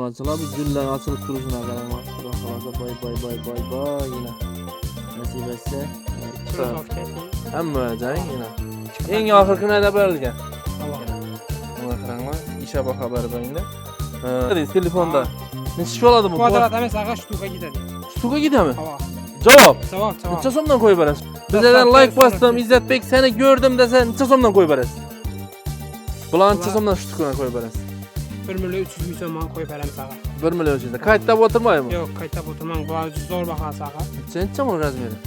Açılan bir güller açılıp duruşuna karanlar. Bakalasa bay yine. Nasip etse. Hem böylece yine. En ahırkı ne de böylece. Buna karanlar. İşe bak haberi benimle. Telefonda. Ne şey oladı bu? Kvadrat hemen sağa ştuka gider. Ştuka gider mi? Hava. Cevap. Cevap. Neçə somdan koy verəs? Bizədən like bastım, İzzət Bey səni gördüm desən neçə somdan koy verəs? Bulan neçə somdan ştukuna koy verəs? 1 milyon 300 bin so'm koyup verem sağa. 1 milyon içində. Kayıtda oturmayım mı? Yok kayıtta oturmam. Bu zor bakan sağa. Sen neçə bunu razmeri?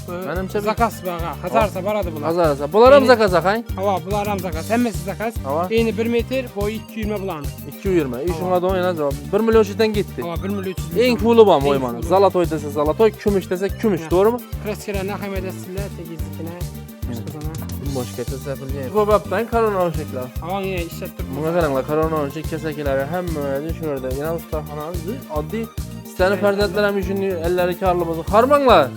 Benimçe bir Zakas bağa. Hazarsa baradı bunlar. Hazarsa. Bunlar zakaz akay? Hava bunlar zakas. Hemmesi zakas. Hava. Yeni 1 metre boyu 220 bulan. 220. İşin adı oyuna cevap. 1 milyon içindən getdi. Hava 1 milyon 300 bin. En pulu var oymanı. Zalatoy dese zalatoy, kümüş dese kümüş, doğru mu? Kreskere ne hamedesinler tekizlikine. Boş geçe səfirliyə. Bu babdan korona şəklər. Hava yine işlettik. Buna qaranla korona şək kəsəkləri həm müəyyən şurada. Yəni ustaxanamız addi istəni fərzətlərəm üçün əlləri karlı bozur. Xarmanlar.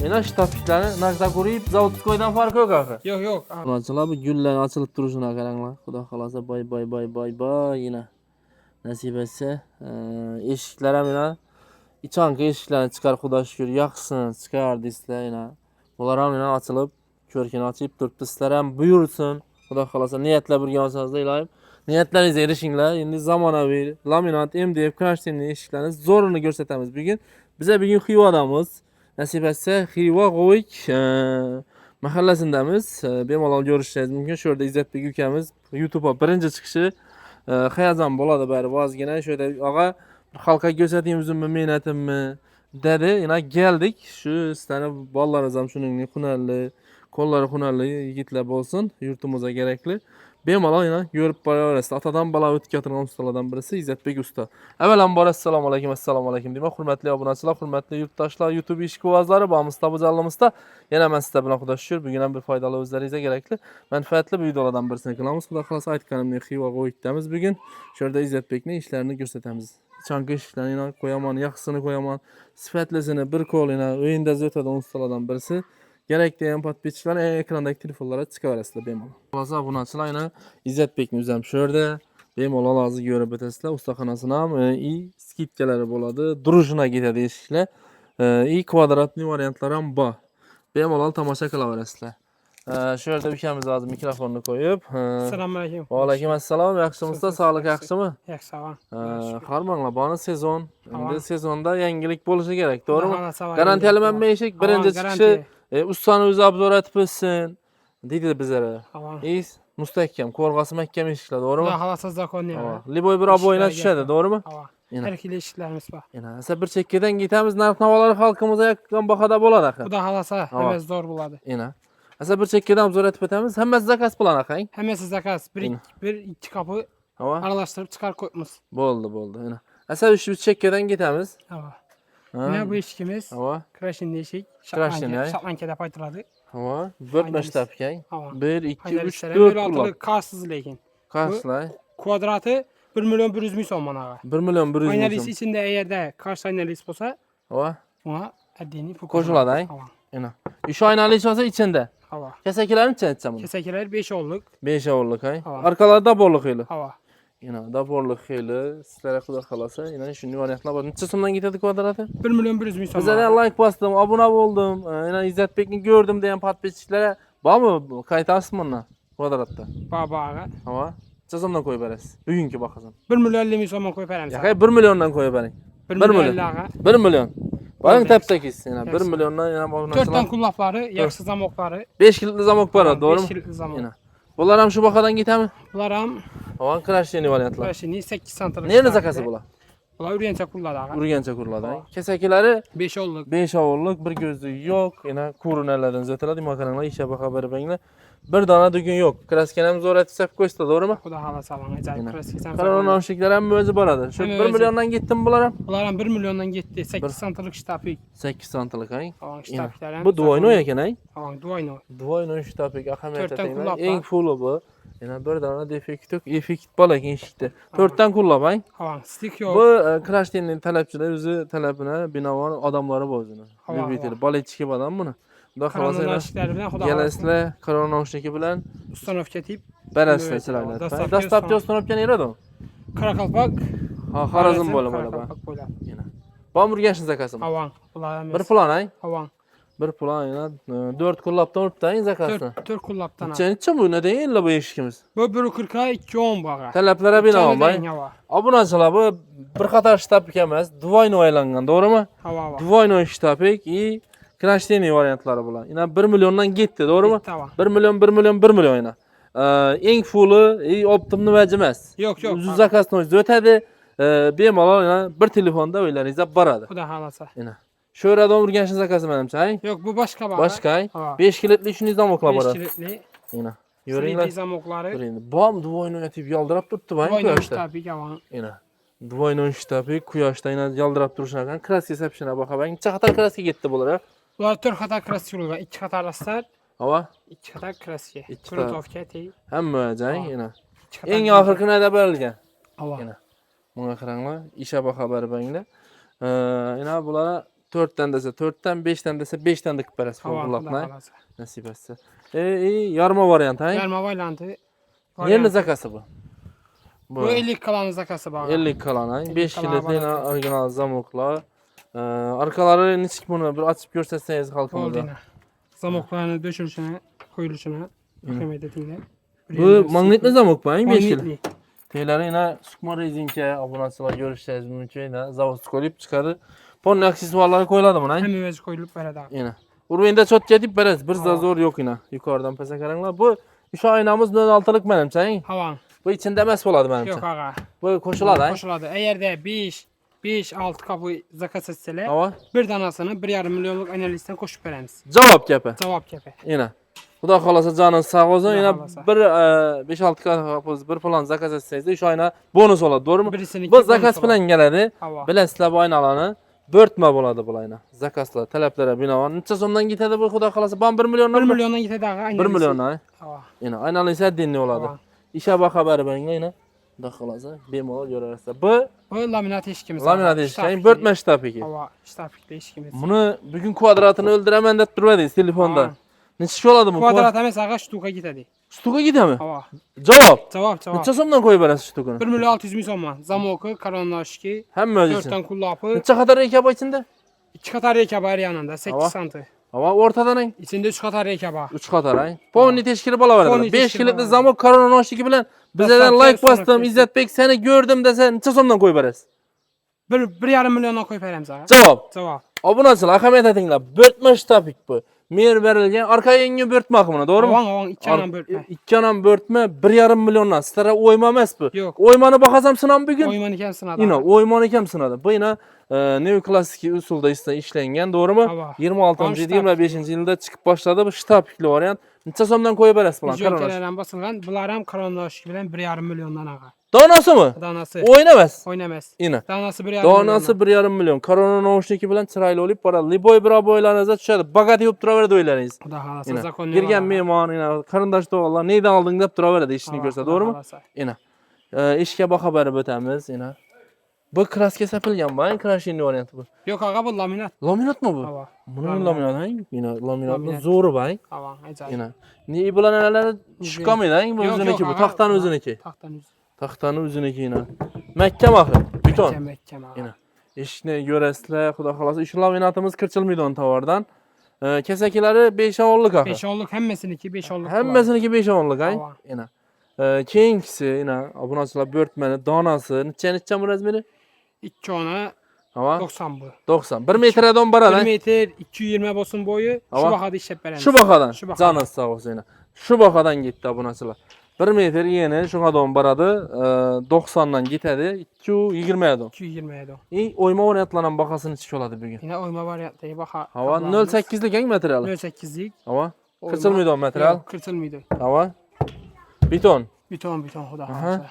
Yine ştapiklərini nakda quruyub Zavutskoydan farkı yok axı. Yok. Açıla bu güllərin açılıb duruşuna qaranlar. Xuda xalasa bay yine. Nasip etse eşiklərə yine içanqı eşiklərini çıxar Xuda şükür yaxsın, çıxar dislər yine. Bunlar yine açılıb körkünü açıb durub dislərəm buyursun. Xuda xalasa niyyətlə bir yansazda ilayım. Niyyətlərinizi erişinlər. İndi zamanavi laminat MDF kranştenli eşiklərini zorunu göstərəmiz bugün. Bizə bugün Xiva adamız. Nasip etse Xiva Qoyuk mahallesindemiz. Bemalol görüşeceğiz mümkün. Şurada İzzət Bey ülkemiz YouTube'a birinci çıkışı. Xəyazan boladı bəri vazgeçen. Şöyle ağa halka göstərdiğim üzümü, minnetimmi dedi. Yine geldik. Şu tane ballar azam şunun hunarlı, kolları hunarlı yigitler olsun. Yurtumuza gerekli. Bemalol yine görüp bararası. Atadan bala ötük yatırgan ustalardan birisi İzzət Bey usta. Evvelen assalamu aleykum deyim. Hürmetli abunəçilər, hürmetli yurttaşlar, YouTube iş kuvazları, bağımızda bu canlımızda. Yine mən sizə buna xuda şükür. Bugün bir faydalı özlərinizə gerekli. Mənfəətli bir videolardan birisini qılmamız. Xuda xalasa aytqanımla Xiva Qoyukdəmiz bugün. Şurada İzzət Bey'nin işlerini göstərəmiz. Çankı işlerini koyaman, yaxsını koyaman, sifətlisini bir kol ilə öyündə zötədən ustalardan birisi. Gerek diyen patpiçler ekrandaki telefonlara çıkarasılar benim. Fazla bunu açılan yine İzzət Bey'in üzem şurada. Benim olan azı görüp ötesiyle ustaxanasına iyi skitkeleri boladı. Duruşuna gidiyor eşikle. İyi kvadratlı variantlarım bu. Benim olan tamaşa kılaveresiyle. Şurada ülkemiz lazım mikrofonunu koyup. Selamünaleyküm. Aleykümselam. Yaxşımızda sağlık yaxşı mı? Yaxşı sağ ol. Harmanla bana sezon. Şimdi sezonda yengilik boluşu gerek, doğru mu? Daha Garantiyeli məmmeşik birinci çıkışı. Ustanı özü abzor etmişsin. Dedi bizlere. İyiyiz. Müstehkem. Korgası məhkəm eşikler, doğru mu? Bu da halasa zakon ya. Liboy bir aboyuna düşedi, doğru mu? Her ikili eşiklerimiz var. Ese bir çekkeden gitemiz nark navaları halkımıza yakın bakada boladı. Bu da halasa hemen zor buladı. Ese bir çekkeden abzor etip etemiz hemen zakas bulan akayın. Hemen zakas bir iki kapı aralaştırıp çıkar koymuş. Boldu. Ese bir çekkeden gitemiz. Ne bu eşikimiz? Crash'in eşik. Şatlan kedep aytırladı. Börtmeş tapkay. 1, 2, 3, 4 kullan. Karsız lekin. Karslay. Kvadratı 1 milyon 100 bin so'm mana. 1 milyon 100 bin so'm. Aynalis içinde eğerde karşı aynalis olsa ona adini koşuladı. Şu aynalis olsa içinde. Kesekilerin içinde mi? Kesekiler 5 oğulluk. 5 oğulluk ay. Arkalarda borluk heyli. Yine da borluk heyli. Sizlere xuda xalasa. Yine şimdi variantlar var. Neçə somdan getirdi kvadratı? 1 milyon 100 bin so'm. Bizə like bastım, abone oldum. Yine İzzət Bey'ni gördüm diyen patpeçiklere. Var mı kayıt asmınla kvadratta? Baba. Neçə somdan koyub verəs? Bugünkü baxasan. 1 milyon 50 bin so'm koyup verem sana. Ya 1 milyondan koyub verən. 1 milyon. 1 milyon. Bayın təpsəkiz. 1 milyondan yine baxın. 4 tane kullafları, yaxşı zamokları. 5 kilitli zamok var, doğru mu? 5 kilitli zamok. Bunlar ham şu bakadan gitemi? Bunlar ham Havan crash yeni variantlar. Crash yeni 8 santrlik. Nerede zakası bula? Bunlar Urgençe kulladı. Urgençe kuruladı. Kesekileri 5 oğulluk. 5 oğulluk, bir gözlüğü yok. Yine kurunellerden zöteladı. Makarnayla işe bak haberi benimle. Bir dana düğün yok. Kraskenemiz oraya sep koysa, doğru mu? Bu da hala sağlam. Acayip krasken. Karanın anşikleri hem özü baradır. Şu 1 milyondan gittim bunlara. Bunlar 1 milyondan gitti. 8 santrlik ştapik. 8 santrlik ay. Bu duayno ya kenay? Duayno. Duayno ştapik. Ahamiyet eteyim. En En full bu. Yine bir dana defekt yok. Efekt balak enşikte. 4'ten kullap ay. Stick yok. Bu crash denilin talepçiler özü talepine binavan adamları bozunu. Bir biteli. Bal etçiki adam bunu. Gelesle koronavirus'taki bilen ustanovka tip beresle çıraylar. Dastlapçı ustanovka nerede o? Karakalpak. Ha, Xorazm bo'limi mana bu. Karakalpak bo'lar. Yana. Bomurgensin zakasimi? Havan. Bular emas. Bir plan ay. Havan. Bir plan yana 4 kullapdan uribdan zakasini. 4 kullapdan. Necha bu ne deyin la bu eshikimiz? Bu 1.40 ga 2.10 baga. Talablara binoan bay. Obunachilar bu bir qator shtabik emas, duvoyni aylangan, to'g'rimi? Hava. Duvoyni shtabik и krashteniy variantlari bilan. Yana 1 milliondan ketdi, to'g'rimi? 1 million, 1 million, 1 million yana. Eng fulli optimni vaji emas. Yo'q, yo'q. O'zi zakasni o'zi o'tadi. Bemalol yana bir telefonda o'ylaringizga boradi. Xudo xolasa. Yana. Sho'rada urgansiz zakasi menimcha, ay? Yo'q, bu boshqa baga. Boshqa, ay? 5 kilitli shunday zamoqlar bor. 5 kilitli. Yana. Yo'ringlar. Zamoqlari. Bom duvoyni o'tib yaldirab turibdi, bay. Quyoshda. Yana. Duvoyni shtabik quyoshda yana yaldirab turishar ekan. Kraska sepishina boqabang. Necha qator kraska ketdi bular? Ular 4 xatar kraska bo'lgan. 2 xatar astar. Hava? 2 xatar kraska. Ikki Grutovka tey. Hamma joy yana. Eng oxirgi nada berilgan. Hava. Yana. Bunga qaranglar, isha baho xabar banglar. Yana bular 4 dan desa 4 dan, 5 dan desa 5 dan deb berasiz futbollarni. Nasib etsa. Yarma variant, ha? Yarma varianti. Endi zakasi bu. Bu 50 kalan zakası bor. 50 kalan, 5 kilitli original zamoqlar. Arkalari nechik buni bir ochib ko'rsatsangiz xalqimizga. Zamoqlarni döşülüşüne, koyuluşuna ahamiyat etinglar. Bu magnetli zamok bu, 5 kilit. Teylari yana sukma rezinka, obunachilar ko'rishingiz mumkin, zavod qo'yib chiqadi. Pon aksessuarlari qo'yiladi buni. Hamma o'zi qo'yilib beradi. Yana. Urvenda chotka deb berasiz, bir zazor yo'q yana. Yuqoridan pastga qaranglar. Bu o'sha oynamiz 06lik menimcha. Havan. Bu içinde emas bo'ladi menimcha. Yo'q, ağa. Bu qo'shiladi, ha? Qo'shiladi. Eğerde 5-6 kapı zakaz etseler, Hava. bir danasını 1,5 milyonluk analizden koşup veremiz. Javob gapi. Javob gapi. Yana. Xudo xolasa joningiz sog' bo'lsin. Yana bir 5-6 kapı bir plan zakaz etsangiz, o'sha oyna bonus oladi, to'g'rimi? Bu zakaz bilan keladi. Bilasizlar bu oynalarni börtma bo'ladi bulayna. Zakazlar talablara binoan necha so'mdan ketadi bu xudo xolasa? 1 milyondan 1 milyondan ketadi ağa. 1 milyondan. Hava. Yana aynalinsa dinli bo'ladi. İşe xabari banglar yana. Xudo xolasa bemalol yuraversa. Bu laminat eshikimiz. Laminat eshik, börtma shtabiki. Hava, shtabikli eshikimiz. Buni bugun kvadratini o'ldiraman deb turmadingiz telefonda. Necha bo'ladi bu? Kvadrat emas, ağa shtuka ketadi. Shtuka ketami? Hava. Javob. Javob. Necha so'mdan qo'yib berasiz shtukani? 1 milyon 600 ming so'm. Zamoqi, karanlashki, hamma o'zi. 4 dan kullapı. Necha qator rekaba içinde? 2 qator rekaba yanında 8 santi. Hava o'rtadan ang. İçinde 3 qator rekaba. 3 qator ang. Ponni teshkili bo'laveradi. 5 kilitli zamok karanlashligi bilan bizlardan like bosdim, İzzetbek seni gördüm desa necha so'mdan qo'yib berasiz? 1,5 milyondan qo'yib beramiz ağa. Javob. Javob. Obunachilar, ahamiyat etinglar. Börtma shtabik bu. Mer berilgan arqa yangi börtma haqimini, to'g'rimi? Avon 2 anam börtma. 2 anam börtma 1,5 milliondan. Sizlar o'yma emas bu. Yo'q. O'ymani bahasam sinam bugun. O'ymani ham sinadi. Ino, o'ymani ham sinadi. Bu yana neoklassik usulda ishlangan, to'g'rimi? 26-25-yilda chiqib boshladi bu shtabikli variant. Necha so'mdan qo'yib berasiz bularni? Jo'nkalardan bosilgan, bular ham karanlash bilan 1,5 milliondan ağa. Donasimi? Donasi. O'ynamas. O'ynamas. Ina. Donasi 1,5 million. Donasi 1,5 million. Korona noushniki bilan chiroyli bo'lib boradi. Liboy bir boylaringizga tushadi. Bagat yeb turaveradi o'ylaringiz. Xudo xolasa zakonni. Kirgan mehmon, ina qarindosh tog'lar neydan olding deb turaveradi ishni ko'rsa, to'g'rimi? Ina. Ishga xabari o'tamiz, ina. Bu kraska sepilgan, bu krashinli varianti bu. Yo'q, ağa bu laminat. Laminatmi bu? Buni laminat, ina laminatni zo'ri bang. Hava, ajoyib. Ina. Ne iblanalari chiqamaydi, bu o'ziniki bu, taxtani o'ziniki. Taxtani o'ziniki ina. Makka maxi, beton. Makka maxi. Ina. Eshikni ko'rasizlar, xudo xolasa, shu laminatimiz kirchilmaydi on tovardan. Kesakilari 5 onlik axir. 5 onlik hammasiniki 5 onlik. Hammasiniki 5 onlik, ay. Ina. Keyingisi, ina, obunachilar börtmani, donasi, necha razmeri? 2 ona 90 bu. 90. 1 metrdan boradi. 1 metr 220 bo'lsin bo'yi, shu bahada ishlab beramiz. Shu bahadan. Joningiz sog' bo'lsin. Shu bahadan ketdi obunachilar. 1 metr yeni shungadan boradi, 90 dan ketadi, 220 dan. 220 dan. O'yma variantlarning bahasini necha bo'ladi bugun? Yine o'yma variantdagi baha. Hava 0.8lik eng materiali. 0.8lik. Hava. Kirchilmaydi material. Kirchilmaydi. Hava. Beton. Beton, xudo xolasa.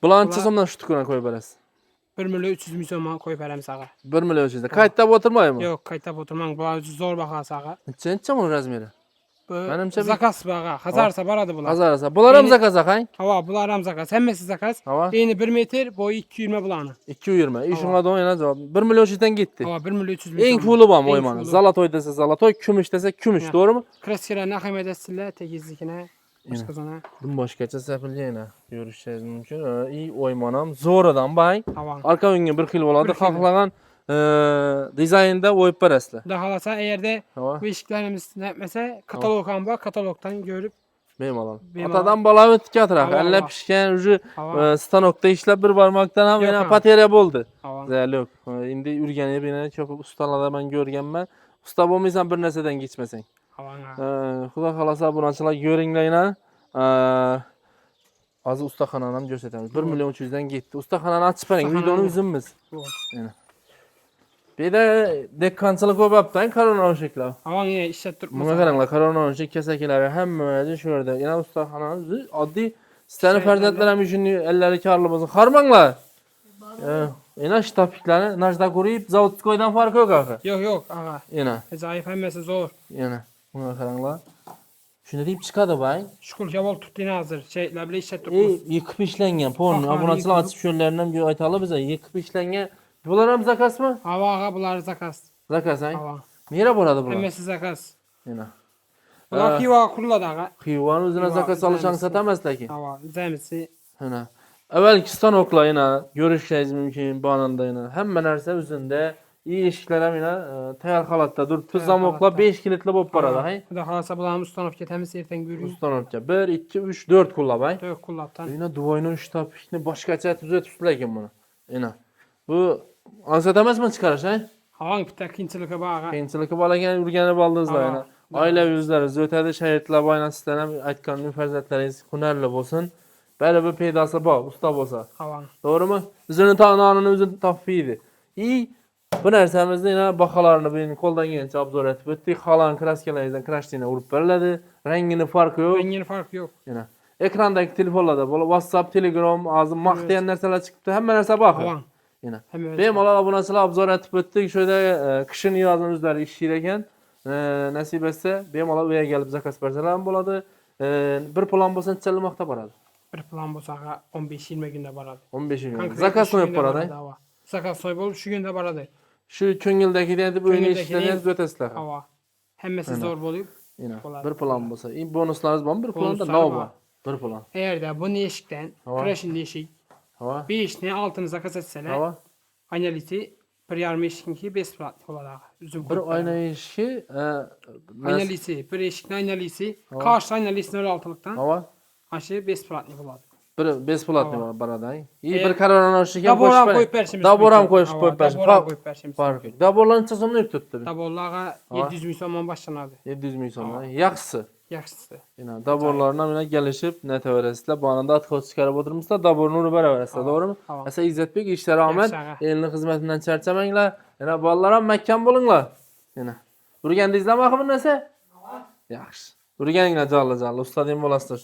Bularni necha so'mdan shtukani qo'yib berasiz? 1 milyon 300 ming so'mdan qo'yib beramiz ağa. 1 milyon 300. Qaytab o'tirmaymi? Yo'q, qaytab o'tirmang. Bular zo'r bahasi ağa. Necha bu razmeri? Menimcha zakaz ağa. Hazarsa boradi bular. Hazarsa. Bular ham zakaz aqang? Hava, bular ham zakaz. Hammasi zakaz. Endi 1 metr, bo'yi 220 bularni. 220. Shunga don yana javob. 1 milyon 300dan ketdi. Hava 1 milyon 300 ming. Eng puli bormi o'ymani? Zalotoy desa zalotoy, kumush desa kumush, to'g'rimi? Kraskalarni ahamiyat etsinlar, tegizlikini. Başka sana. Bunun başkaça sepileceğine görüşeceğiz mümkün. İyi oymanam. Zoradan bay. Havan. Arka önge bir xil oladı. Bir xil. Xalqlagan dizaynda oyup beraslar. Daha kalasa eğer de Hava. bu eşiklerimiz ne etmese katalogdan bak, katalogdan görüp Bemalol. Bemalol. Atadan bala ötki atraq. Hava, Elle hava. pişken ucu Hava. stanokda işlep bir barmaktan ham Yok yana ha. pateriya boldu. Havan. Zəli yok. İndi ürgənib yine çok ustalarda ben görgenmən. Usta bolmaysan bir nəsədən geçmesen. Havan. Xuda xalasa bunaçılar görünlə yine. Azı ustaxananı göstərəmiz. 1 milyon 300'den getdi. Ustaxananı açıb verin. Ustaxananı- Videonu üzümüz. Bu. Bir de dekkançılık o yaptın korona şekli. Havan yine işlet Buna tutmasa. qaranglar korona şekli kesekiler hem müəccə şurada. Yine ustaxananı addi səni Şey, fərzətlərəm üçün elləri karlı bolsun. Xarmanlar. Yine ştapikləri najda quruyub zavodskoydan farkı yok axı. Yok yok ağa. Yine. Zayıf hemmesi zor. Yine. Buna qaranglar. Şunu deyip çıkadı bay. Şükür ki bol tuttuğuna hazır. Şeyler bile işlet tutmaz. Yıkıp işlənген porno. Aha, Abunaçılar yıkılıb. açıb şönlərindən bir aytalı bizə. Yıkıp işləngen. Bunlar hem zakas mı? Hava ağa bunlar zakas. Zakas ay. Hava. Nere buradı bunlar? Hemmesi zakas. Yine. Bunlar kiva kulladı ağa. Xiyuvanın üzerine Xiva, zakas alışan üzerine- satamazlar ki. Hava. Zemisi. Hına. Evvelki stanokla yine görüşeceğiz mümkün bananda yine. Hemen herse üzerinde iyi eşikler yine teyar halatta dur. Tuzamokla halatta. 5 kilitli bop parada hay. Bu da halasa bulan Mustafa temiz erten görüyor. Stanokça 1 2 3 4 kulla bay. Dök kullattan. Yine duvayının ştap işini başkaça tüze tüslekin bunu. Yine. Bu ansatamaz mı çıkarış hay? Havan bir tekinçilik bağa. Kıyınçılıkı balagen ürgeni baldızlar Aa, yine. evet. Aile yüzleri, zötədə şəhidlər bayna sistənəm aytqan müfərzətləriniz hünərli olsun. Belə bir peydası bak, usta olsa. Havan. Doğru mu? Üzünü tanıyanın üzünü tafiydi. İyi. Bu nərsemizdə yine bakalarını benim koldan genç abzor etib ötdük. Xalan kraskələrizdən kraşdiyinə vurup verildi. Rengini farkı yok. Rengin farkı yok. Yine. Ekrandaki telefonla da böyle WhatsApp, Telegram, ağzı maq diyen нәрсələr çıktı. Hemen нәрsə bakın. Havan. Yine. Hem öyle. Benim ala abunasıyla abzor etib ötdük. Şöyle kışın yazın üzləri işləyirəkən nasip etse benim ala uya gelip zakas versələr boladı. Bir plan bolsa neçəli maqta baradı. Bir plan bu sağa 15-20 günde baradı. 15 gün. Konkret Zakas şu mı günde baradı? hava. Zakas soy bolup şu günde baradı. Şu köngüldeki deyip oyunu Köngüldeki işləyən ötəsilər. Hava. Hemmesi zor bolup. Yine. Boladı. Bir plan bolsa. İyi bonuslarınız var mı? Bir planda Bonuslar ne var. var? Bir plan. Eğer de bu neşikten, Hava. kreşin neşik, Hava. bir işini altını zakas etseler, Hava. analiti bir yarım eşikinki 5 plat olarak. Üzüm Bir koyup ayna beraber. işi Analisi, bir eşikin analisi, Hava. karşı analisini öyle altılıktan, hava. aşağı 5 platlı buladı. Bir bez pulat ne Hava. var barada. İyi Eğer- bir kararına şeker Daboran koş. koyup persimiz. Daboran koş koyup persim. Daboran koyup persimiz. Fark. Daborların çasını tuttu. Dabollağa 700 milyon soman başlanadı. 700 milyon sonra. Yaxşısı. Yaxşısı. Yine daborlarına yine gelişip net öğretisiyle bu anında atı çıkarıp oturmuşlar. Daborunu rüber öğretisiyle doğru mu? Hava. Mesela İzzet Bey işlere rağmen Yaxşı ağa. elini hizmetinden çerçemeyle yine ballara mekan bulunla. Yine. Burgen de izleme akımın nesi? Yaxşı. Burgen yine canlı canlı. Usta diyeyim olasın.